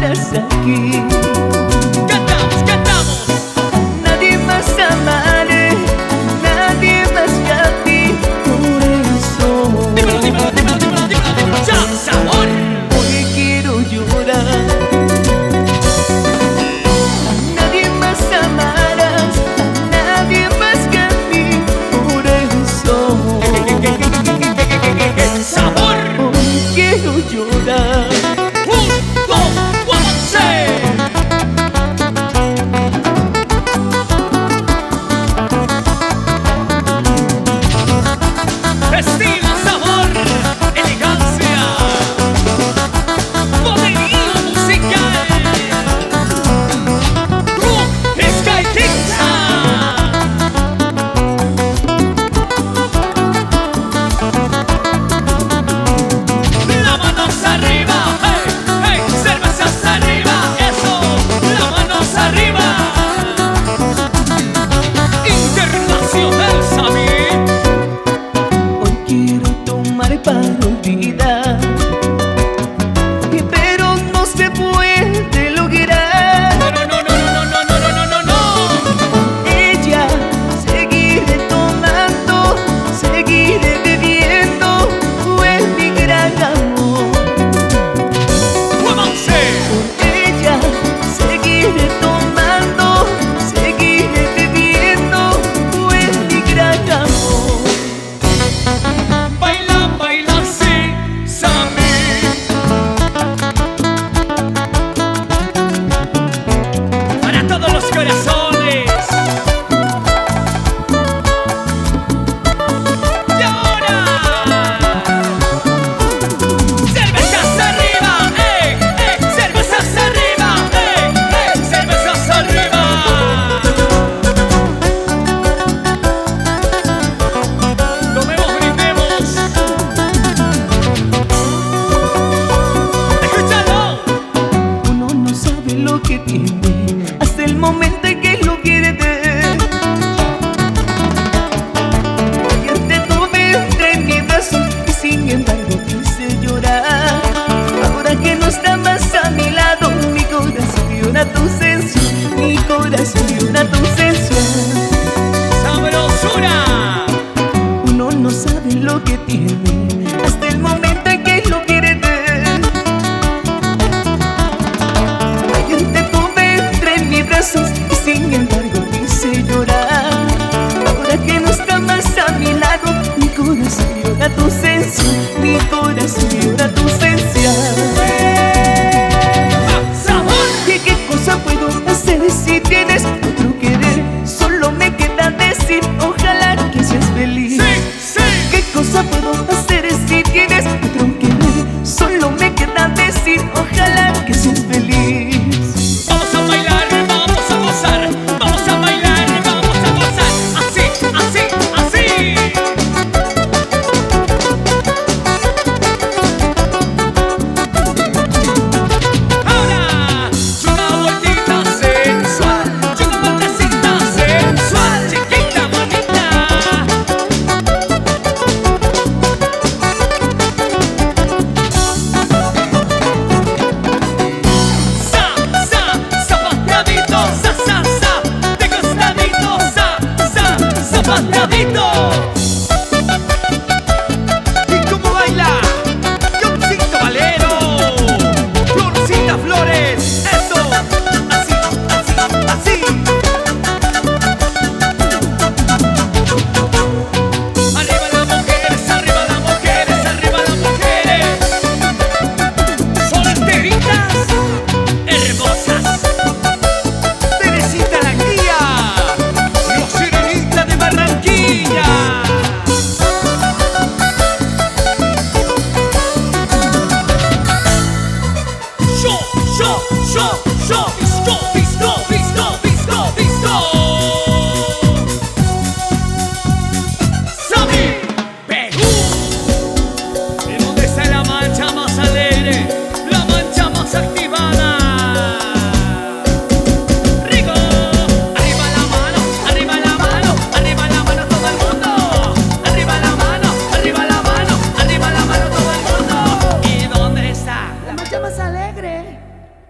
estarás aquí. Cantamos, cantamos. Nadie más amaré, nadie más que a ti. Por eso Dímelo, dímelo, dímelo, dímelo, dímelo, dímelo. ¡Ya, sabor! hoy quiero llorar. A nadie más amarás, a nadie más que a mí. Por eso ¡Sabor! hoy quiero llorar. Un, dos, one, say. Estilo, sabor, elegancia, poderío musical. Rock Sky Pizza. La manos arriba, hey, hey, cervezas arriba, eso, la manos arriba. Internacional, Samir. Hoy quiero tomar para olvidar, pero no se puede lograr. No, no, no, no, no, no, no, no, no, no. Ella seguiré tomando, seguiré bebiendo, fue mi gran amor. ¡Muévanse! Por ella seguiré tomando, seguiré bebiendo, fue mi gran amor. Baila, baila así, Samir. Para todos los corazones. Y ahora, cervezas arriba, cervezas arriba, cervezas arriba. Tomemos, brindemos. Escúchalo. Uno no sabe lo que tiene hasta el momento en que lo pierde. Ayer te tuve entre mis brazos y sin embargo quise llorar. Ahora que no está más a mi lado, mi corazón llora tu ausencia, mi corazón llora tu ausencia. Sabrosura. Uno no sabe lo que tiene hasta el momento en que lo pierde. Ayer te tuve entre mis brazos y sin embargo quise llorar. Ahora que no está más a mi lado, mi corazón llora tu ausencia, mi corazón llora tu ausencia. Sabor. ¿Y qué cosa puedo hacer si tienes otro querer? Solo me queda decir, ojalá que seas feliz. Sí, sí. ¿Qué cosa puedo hacer si tienes otro querer? Solo me queda decir, ojalá que seas feliz. Vamos a bailar, vamos a gozar. Vamos a bailar, vamos a gozar. Así, así, así. Ahora, una vueltita sensual, una vueltecita sensual, chiquita, bonita. Zapateadito, de costadito, zapateadito. ¿Y cómo baila? Johncito Valero, Florcita Flores, eso, así, así, así. Arriba las mujeres, arriba las mujeres, arriba las mujeres. Solteritas, hermosas. Teresita la guía, los Sirenitas de Barranquilla. Yo,